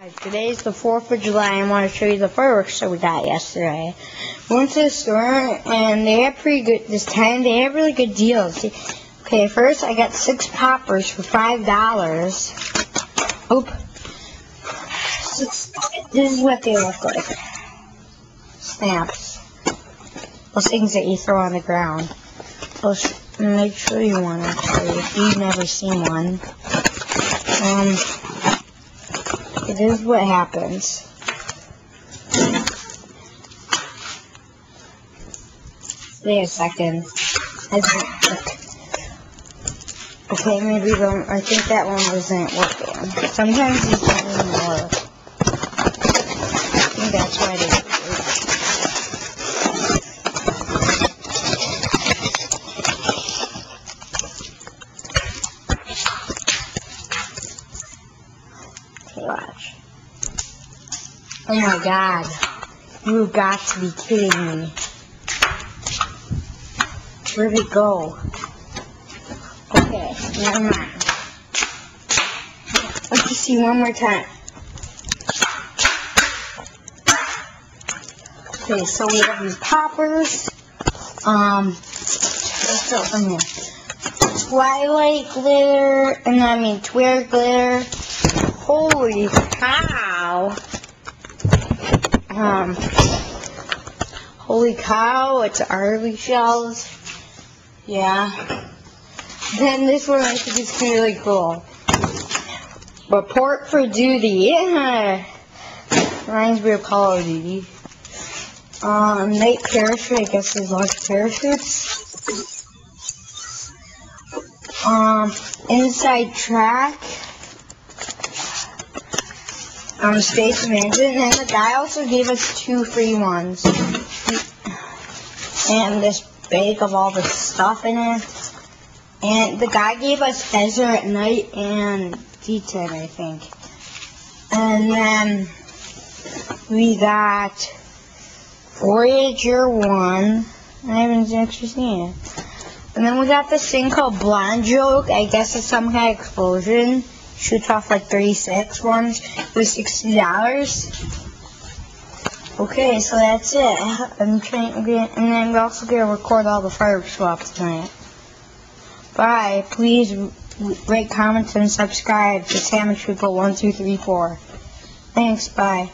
Today's the 4th of July. I want to show you the fireworks that we got yesterday. We went to the store and they had pretty good, this time they had really good deals. Okay, first I got 6 poppers for $5. Oop. This is what they look like. Snaps. Those things that you throw on the ground. I'll show you one actually, if you've never seen one. It is what happens. Wait a second. Okay, maybe I think that one wasn't working. Sometimes these don't even work. I think that's why they work. Watch. Oh my god. You've got to be kidding me. Where'd it go? Okay, never mind. Let's just see one more time. Okay, so we have these poppers. Let's open here. Twilight glitter, Twitter glitter. Holy cow. Holy cow, it's Arby shells. Yeah. Then this one I think is really cool. Report for duty. Yeah. Reminds me of Call of Duty. Night parachute, I guess there's lots of parachutes. Inside track. Space Mansion, and the guy also gave us 2 free ones. And this bag of all the stuff in it. And the guy gave us Ezra at night and D10, I think. And then we got Voyager 1. I haven't actually seen it. And then we got this thing called Blonde Joke. I guess it's some kind of explosion. Shoots off like 36 ones for $60. Okay, so that's it. And then we're also gonna record all the fireworks swaps tonight. Bye. Please rate, comment, and subscribe to Salmon Triple 1234. Thanks. Bye.